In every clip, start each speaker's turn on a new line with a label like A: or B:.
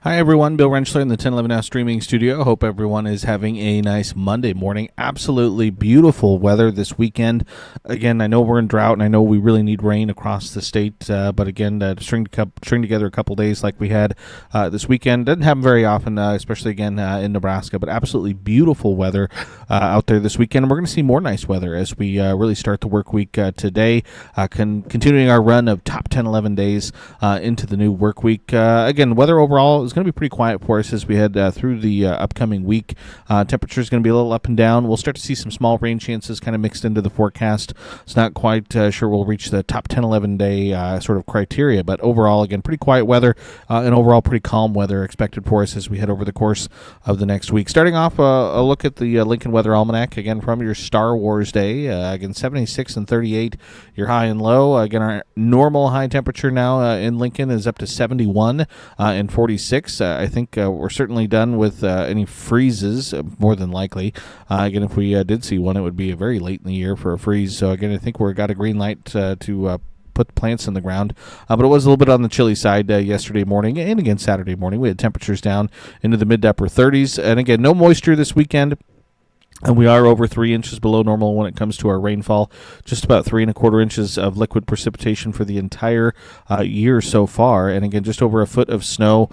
A: Hi everyone, Bill Rentschler in the 1011 Now streaming studio. Hope everyone is having a nice Monday morning. Absolutely beautiful weather this weekend. Again, I know we're in drought and I know we really need rain across the state, but again, to string together a couple days like we had this weekend doesn't happen very often, especially again in Nebraska, but absolutely beautiful weather out there this weekend. And we're going to see more nice weather as we really start the work week today, continuing our run of top 10-11 days into the new work week. Again, weather overall is going to be pretty quiet for us as we head through the upcoming week. Temperature is going to be a little up and down. We'll start to see some small rain chances kind of mixed into the forecast. It's not quite sure we'll reach the top 10-11 day sort of criteria, but overall, again, pretty quiet weather and overall pretty calm weather expected for us as we head over the course of the next week. Starting off, a look at the Lincoln Weather Almanac, again, from your Star Wars day. Again, 76 and 38, your high and low. Again, our normal high temperature now in Lincoln is up to 71 and 46. I think we're certainly done with any freezes, more than likely. Again, if we did see one, it would be very late in the year for a freeze. So, again, I think we've got a green light to put plants in the ground. But it was a little bit on the chilly side yesterday morning and again Saturday morning. We had temperatures down into the mid to upper 30s. And, again, no moisture this weekend. And we are over 3 inches below normal when it comes to our rainfall. Just about 3 1/4 inches of liquid precipitation for the entire year so far. And again, just over a foot of snow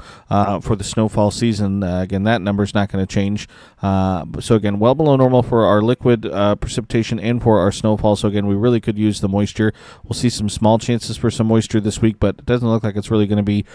A: for the snowfall season. Again, that number is not going to change. So again, well below normal for our liquid precipitation and for our snowfall. So again, we really could use the moisture. We'll see some small chances for some moisture this week, but it doesn't look like it's really going to be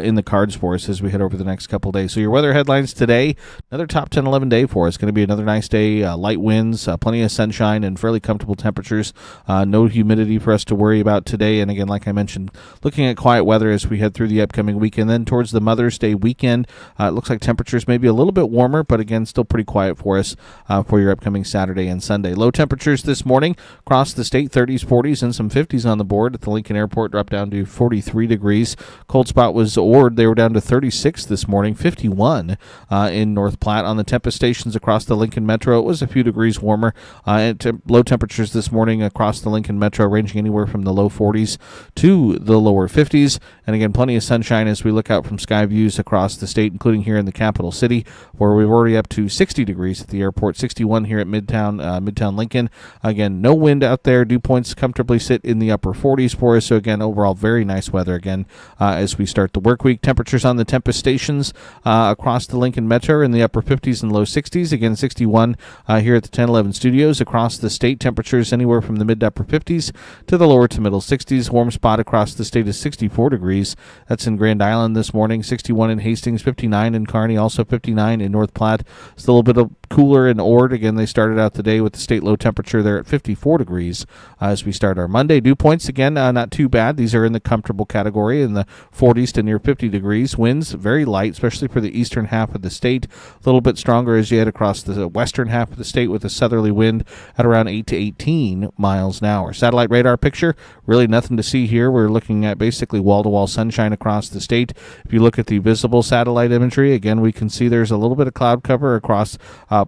A: in the cards for us as we head over the next couple days. So your weather headlines today, another top 10-11 day for us. Going to be another nice day. Light winds, plenty of sunshine, and fairly comfortable temperatures. No humidity for us to worry about today. And again, like I mentioned, looking at quiet weather as we head through the upcoming week. And then towards the Mother's Day weekend, it looks like temperatures may be a little bit warmer, but again, still pretty quiet for us for your upcoming Saturday and Sunday. Low temperatures this morning across the state, 30s, 40s, and some 50s on the board. At the Lincoln Airport, dropped down to 43 degrees. Cold spot was Ord. They were down to 36 this morning, 51 in North Platte. On the Tempest stations across the Lincoln Metro, it was a few degrees warmer. Low temperatures this morning across the Lincoln Metro ranging anywhere from the low 40s to the lower 50s. And again, plenty of sunshine as we look out from sky views across the state, including here in the capital city, where we're already up to 60 degrees at the airport, 61 here at Midtown Lincoln. Again, no wind out there. Dew points comfortably sit in the upper 40s for us. So again, overall, very nice weather again as we start the work week. Temperatures on the Tempest stations across the Lincoln Metro in the upper 50s and low 60s. Again, 61 here at the 1011 studios. Across the state, temperatures anywhere from the mid to upper 50s to the lower to middle 60s. Warm spot across the state is 64 degrees. That's in Grand Island this morning. 61 in Hastings, 59 in Kearney, also 59 in North Platte. It's a little bit cooler in Ord. Again, they started out the day with the state low temperature there at 54 degrees as we start our Monday. Dew points, again, not too bad. These are in the comfortable category in the 40s to near 50 degrees. Winds very light, especially for the eastern half of the state. A little bit stronger as you head across the western half of the state with a southerly wind at around 8 to 18 miles an hour. Satellite radar picture, really nothing to see here. We're looking at basically wall-to-wall sunshine across the state. If you look at the visible satellite imagery, again, we can see there's a little bit of cloud cover across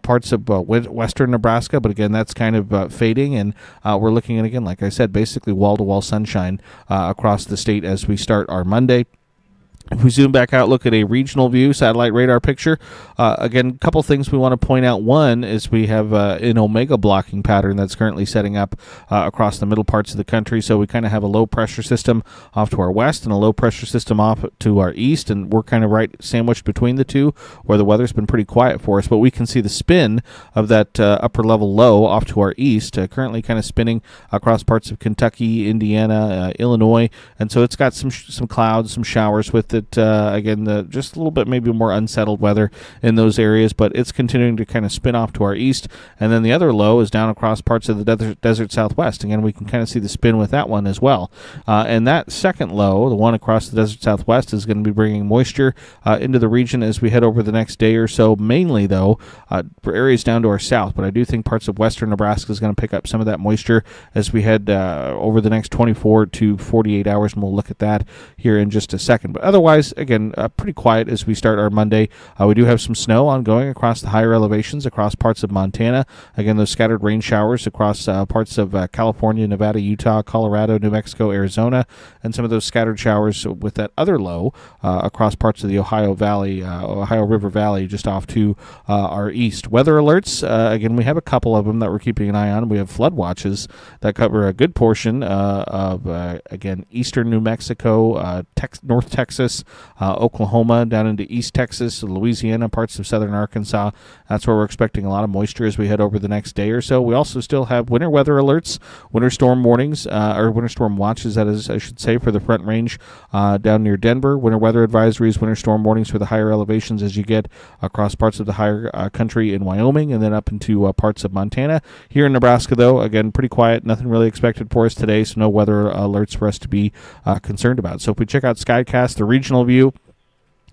A: parts of western Nebraska, but again, that's kind of fading, and we're looking at, again, like I said, basically wall-to-wall sunshine across the state as we start our Monday. If we zoom back out, look at a regional view, satellite radar picture. Again, a couple things we want to point out. One is we have an omega blocking pattern that's currently setting up across the middle parts of the country. So we kind of have a low pressure system off to our west and a low pressure system off to our east, and we're kind of right sandwiched between the two, where the weather's been pretty quiet for us. But we can see the spin of that upper level low off to our east, currently kind of spinning across parts of Kentucky, Indiana, Illinois, and so it's got some clouds, some showers with it. Again, just a little bit maybe more unsettled weather in those areas, but it's continuing to kind of spin off to our east. And then the other low is down across parts of the desert southwest. Again, we can kind of see the spin with that one as well. And that second low, the one across the desert southwest, is going to be bringing moisture into the region as we head over the next day or so, mainly, though, for areas down to our south. But I do think parts of western Nebraska is going to pick up some of that moisture as we head over the next 24 to 48 hours, and we'll look at that here in just a second. But otherwise, otherwise, again, pretty quiet as we start our Monday. We do have some snow ongoing across the higher elevations across parts of Montana. Again, those scattered rain showers across parts of California, Nevada, Utah, Colorado, New Mexico, Arizona, and some of those scattered showers with that other low across parts of the Ohio River Valley, just off to our east. Weather alerts, again, we have a couple of them that we're keeping an eye on. We have flood watches that cover a good portion of, again, eastern New Mexico, North Texas, Oklahoma, down into East Texas, Louisiana, parts of southern Arkansas. That's where we're expecting a lot of moisture as we head over the next day or so. We also still have winter weather alerts, winter storm warnings, or winter storm watches, that is, I should say, for the Front Range down near Denver. Winter weather advisories, winter storm warnings for the higher elevations as you get across parts of the higher country in Wyoming and then up into parts of Montana. Here in Nebraska, though, again, pretty quiet. Nothing really expected for us today, so no weather alerts for us to be concerned about. So if we check out Skycast, the regional view,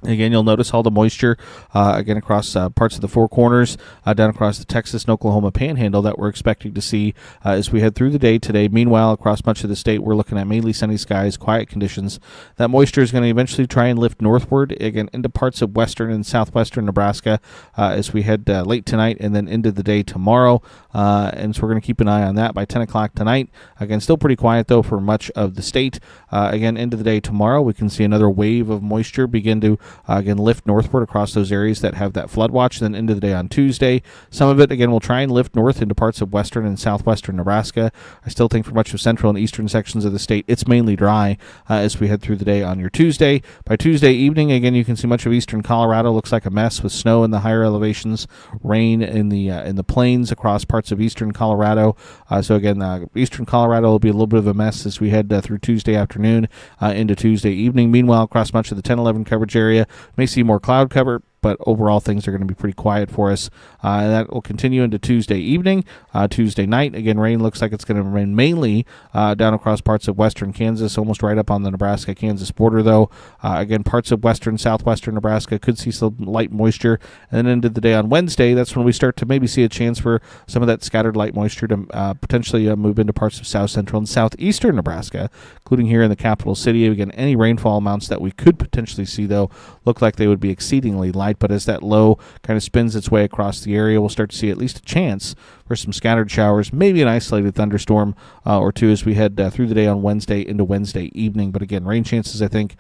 A: again, you'll notice all the moisture, again, across parts of the Four Corners, down across the Texas and Oklahoma Panhandle that we're expecting to see as we head through the day today. Meanwhile, across much of the state, we're looking at mainly sunny skies, quiet conditions. That moisture is going to eventually try and lift northward, again, into parts of western and southwestern Nebraska as we head late tonight and then into the day tomorrow. And so we're going to keep an eye on that by 10 o'clock tonight. Again, still pretty quiet, though, for much of the state. Again, into the day tomorrow, we can see another wave of moisture begin to again, lift northward across those areas that have that flood watch. And then into the day on Tuesday, some of it, again, will try and lift north into parts of western and southwestern Nebraska. I still think for much of central and eastern sections of the state, it's mainly dry as we head through the day on your Tuesday. By Tuesday evening, again, you can see much of eastern Colorado looks like a mess with snow in the higher elevations, rain in the plains across parts of eastern Colorado. So again, eastern Colorado will be a little bit of a mess as we head through Tuesday afternoon into Tuesday evening. Meanwhile, across much of the 10-11 coverage area, may see more cloud cover, but overall things are going to be pretty quiet for us. And that will continue into Tuesday evening. Tuesday night, again, rain looks like it's going to remain mainly down across parts of western Kansas, almost right up on the Nebraska-Kansas border, though. Again, parts of western, southwestern Nebraska could see some light moisture. And then into the day on Wednesday, that's when we start to maybe see a chance for some of that scattered light moisture to potentially move into parts of south central and southeastern Nebraska, including here in the capital city. Again, any rainfall amounts that we could potentially see, though, look like they would be exceedingly light. But as that low kind of spins its way across the area, we'll start to see at least a chance for some scattered showers, maybe an isolated thunderstorm or two as we head through the day on Wednesday into Wednesday evening. But again, rain chances, I think,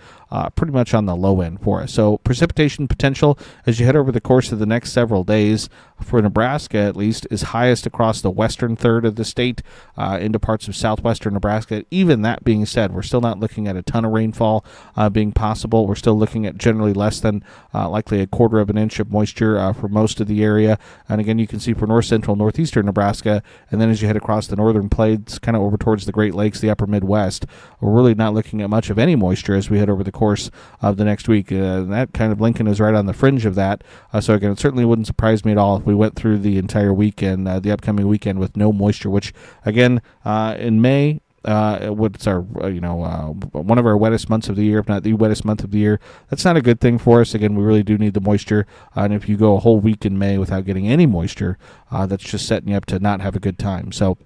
A: pretty much on the low end for us. So precipitation potential as you head over the course of the next several days for Nebraska, at least, is highest across the western third of the state into parts of southwestern Nebraska. Even that being said, we're still not looking at a ton of rainfall being possible. We're still looking at generally less than likely a quarter of an inch of moisture for most of the area. And again, you can see for north central, northeastern Nebraska, and then as you head across the northern plains, kind of over towards the Great Lakes, the upper Midwest, we're really not looking at much of any moisture as we head over the course of the next week. That kind of Lincoln is right on the fringe of that. So again, it certainly wouldn't surprise me at all if we went through the entire weekend, the upcoming weekend, with no moisture, which again, in May, what's our one of our wettest months of the year, if not the wettest month of the year. That's not a good thing for us. Again, we really do need the moisture, and if you go a whole week in May without getting any moisture, that's just setting you up to not have a good time. So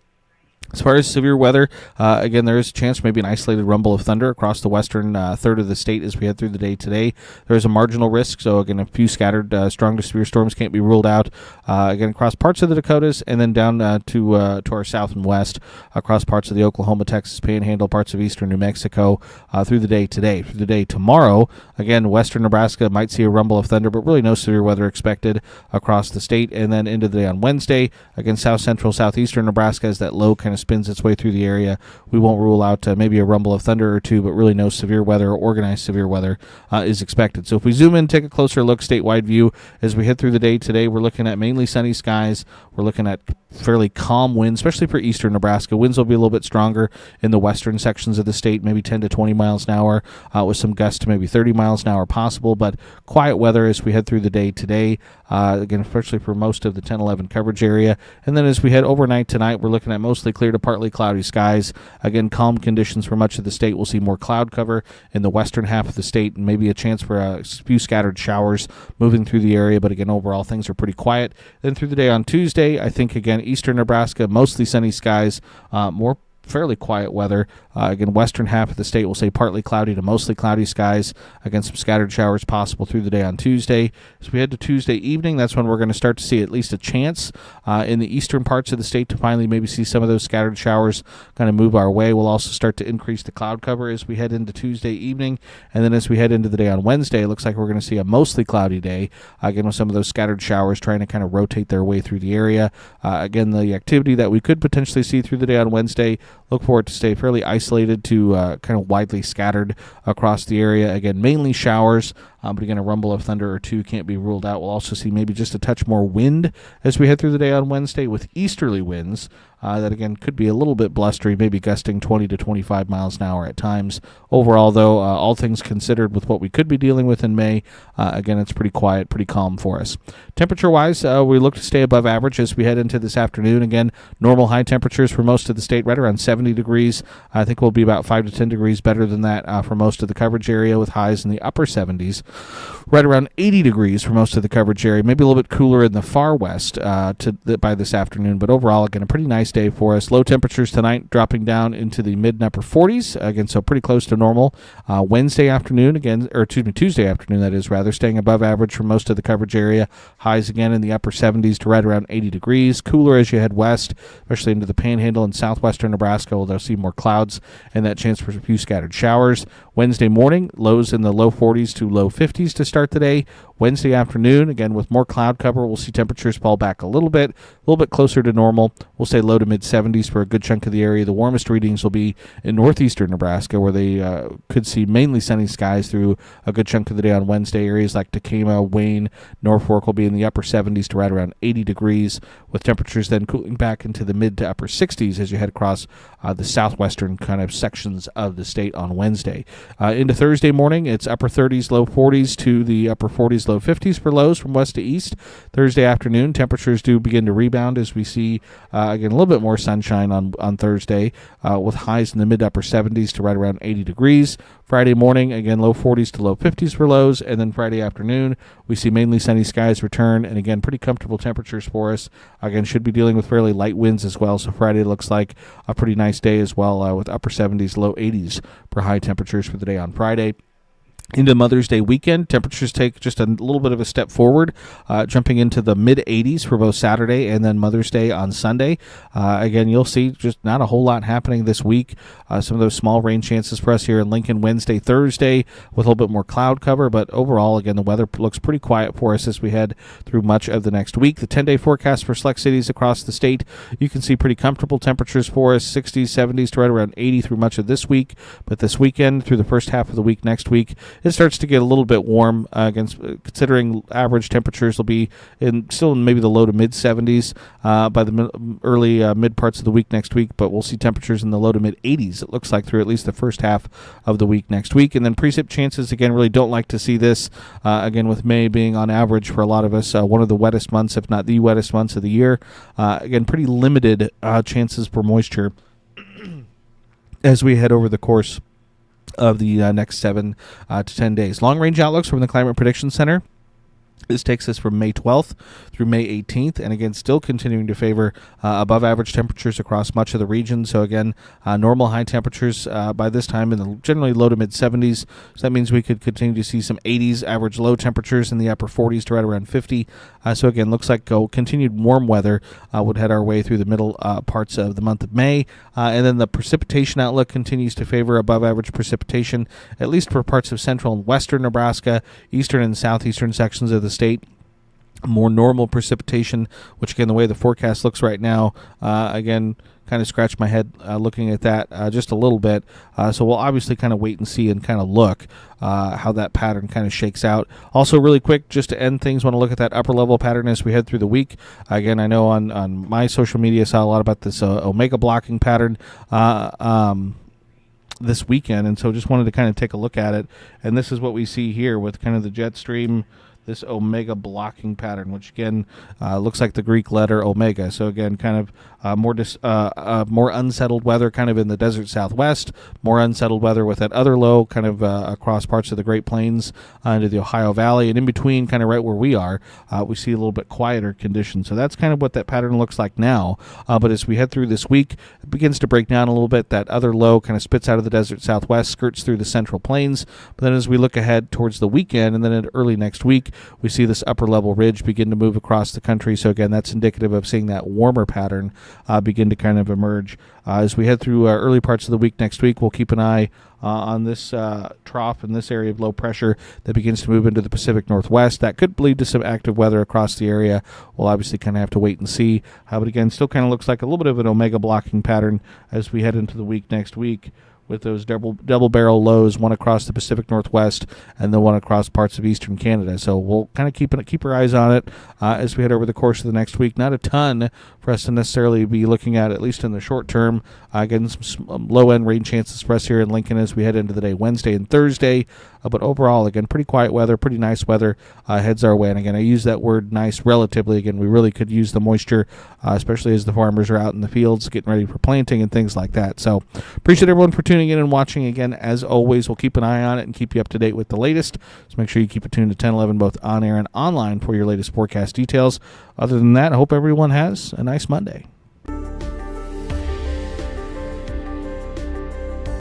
A: as far as severe weather, again, there is a chance for maybe an isolated rumble of thunder across the western third of the state as we head through the day today. There is a marginal risk, so again, a few scattered strong to severe storms can't be ruled out. Again, across parts of the Dakotas and then down to our south and west, across parts of the Oklahoma, Texas Panhandle, parts of eastern New Mexico through the day today. Through the day tomorrow, again, western Nebraska might see a rumble of thunder, but really no severe weather expected across the state. And then into the day on Wednesday, again, south central, southeastern Nebraska, as that low kind of spins its way through the area, we won't rule out maybe a rumble of thunder or two, but really no severe weather or organized severe weather is expected. So if we zoom in, take a closer look, statewide view, as we head through the day today, we're looking at mainly sunny skies. We're looking at fairly calm winds, especially for eastern Nebraska. Winds will be a little bit stronger in the western sections of the state, maybe 10 to 20 miles an hour, with some gusts to maybe 30 miles an hour possible, but quiet weather as we head through the day today, again, especially for most of the 10-11 coverage area. And then as we head overnight tonight, we're looking at mostly clear to partly cloudy skies. Again, calm conditions for much of the state. We'll see more cloud cover in the western half of the state and maybe a chance for a few scattered showers moving through the area, but again, overall things are pretty quiet. Then through the day on Tuesday, I think, again, eastern Nebraska, mostly sunny skies, more fairly quiet weather. Again, western half of the state will say partly cloudy to mostly cloudy skies. Again, some scattered showers possible through the day on Tuesday. As we head to Tuesday evening, that's when we're going to start to see at least a chance in the eastern parts of the state to finally maybe see some of those scattered showers kind of move our way. We'll also start to increase the cloud cover as we head into Tuesday evening. And then as we head into the day on Wednesday, it looks like we're going to see a mostly cloudy day, again with some of those scattered showers trying to kind of rotate their way through the area. Again, the activity that we could potentially see through the day on Wednesday, look for it to stay fairly isolated to kind of widely scattered across the area. Again, mainly showers, but again, a rumble of thunder or two can't be ruled out. We'll also see maybe just a touch more wind as we head through the day on Wednesday with easterly winds. That, again, could be a little bit blustery, maybe gusting 20 to 25 miles an hour at times. Overall, though, all things considered with what we could be dealing with in May, again, it's pretty quiet, pretty calm for us. Temperature-wise, we look to stay above average as we head into this afternoon. Again, normal high temperatures for most of the state, right around 70 degrees. I think we'll be about 5 to 10 degrees better than that for most of the coverage area with highs in the upper 70s. Right around 80 degrees for most of the coverage area, maybe a little bit cooler in the far west by this afternoon, but overall, again, a pretty nice day for us. Low temperatures tonight dropping down into the mid and upper 40s, again, so pretty close to normal. Tuesday afternoon, that is, rather, staying above average for most of the coverage area. Highs again in the upper 70s to right around 80 degrees. Cooler as you head west, especially into the Panhandle and southwestern Nebraska, where they'll see more clouds and that chance for a few scattered showers. Wednesday morning, lows in the low 40s to low 50s to start the day. Wednesday afternoon, again, with more cloud cover, we'll see temperatures fall back a little bit closer to normal. We'll say low to mid 70s for a good chunk of the area. The warmest readings will be in northeastern Nebraska, where they could see mainly sunny skies through a good chunk of the day on Wednesday. Areas like Tacoma, Wayne, Norfolk will be in the upper 70s to right around 80 degrees, with temperatures then cooling back into the mid to upper 60s as you head across the southwestern kind of sections of the state on Wednesday. Into Thursday morning, it's upper 30s, low 40s to the upper 40s, low 50s for lows from west to east. Thursday afternoon, temperatures do begin to rebound as we see, again, a little bit more sunshine on Thursday with highs in the mid-upper 70s to right around 80 degrees. Friday morning, again, low 40s to low 50s for lows. And then Friday afternoon, we see mainly sunny skies return. And again, pretty comfortable temperatures for us. Again, should be dealing with fairly light winds as well. So Friday looks like a pretty nice day as well with upper 70s, low 80s for high temperatures for the day on Friday. Into Mother's Day weekend, temperatures take just a little bit of a step forward, jumping into the mid-80s for both Saturday and then Mother's Day on Sunday. Again, you'll see just not a whole lot happening this week. Some of those small rain chances for us here in Lincoln Wednesday, Thursday, with a little bit more cloud cover. But overall, again, the weather looks pretty quiet for us as we head through much of the next week. The 10-day forecast for select cities across the state, you can see pretty comfortable temperatures for us, 60s, 70s to right around 80 through much of this week. But this weekend, through the first half of the week next week, it starts to get a little bit warm, considering average temperatures will be still in maybe the low to mid 70s by the early mid parts of the week next week, but we'll see temperatures in the low to mid 80s, it looks like, through at least the first half of the week next week. And then precip chances, again, really don't like to see this, again, with May being on average for a lot of us one of the wettest months, if not the wettest months of the year. Again, pretty limited chances for moisture as we head over the course of the next 7 to 10 days. Long-range outlooks from the Climate Prediction Center. This takes us from May 12th through May 18th, and again, still continuing to favor above average temperatures across much of the region. So again, normal high temperatures by this time in the generally low to mid 70s. So that means we could continue to see some 80s average low temperatures in the upper 40s to right around 50. So again, looks like continued warm weather would head our way through the middle parts of the month of May. And then the precipitation outlook continues to favor above average precipitation, at least for parts of central and western Nebraska, eastern and southeastern sections of the state. More normal precipitation, which again, the way the forecast looks right now, again, kind of scratch my head looking at that just a little bit. So we'll obviously kind of wait and see and kind of look how that pattern kind of shakes out. Also, really quick, just to end things, want to look at that upper level pattern as we head through the week. Again, I know on my social media, I saw a lot about this omega blocking pattern this weekend, and so just wanted to kind of take a look at it. And this is what we see here with kind of the jet stream this omega blocking pattern, which again looks like the Greek letter omega. So again, kind of more unsettled weather kind of in the desert southwest, more unsettled weather with that other low kind of across parts of the Great Plains into the Ohio Valley, and in between kind of right where we are, we see a little bit quieter conditions. So that's kind of what that pattern looks like now. But as we head through this week, it begins to break down a little bit. That other low kind of spits out of the desert southwest, skirts through the central plains. But then as we look ahead towards the weekend and then early next week, we see this upper level ridge begin to move across the country. So again, that's indicative of seeing that warmer pattern begin to kind of emerge. As we head through early parts of the week next week, we'll keep an eye on this trough in this area of low pressure that begins to move into the Pacific Northwest. That could lead to some active weather across the area. We'll obviously kind of have to wait and see. But again, still kind of looks like a little bit of an omega blocking pattern as we head into the week next week, with those double barrel lows, one across the Pacific Northwest and the one across parts of eastern Canada. So we'll kind of keep our eyes on it as we head over the course of the next week. Not a ton for us to necessarily be looking at least in the short term. Again, some low-end rain chances for us here in Lincoln as we head into the day Wednesday and Thursday. But overall, again, pretty quiet weather, pretty nice weather heads our way. And again, I use that word nice relatively. Again, we really could use the moisture, especially as the farmers are out in the fields getting ready for planting and things like that. So appreciate everyone for tuning in and watching. Again, as always, we'll keep an eye on it and keep you up to date with the latest. So make sure you keep it tuned to 1011 both on air and online for your latest forecast details. Other than that, I hope everyone has a nice Monday.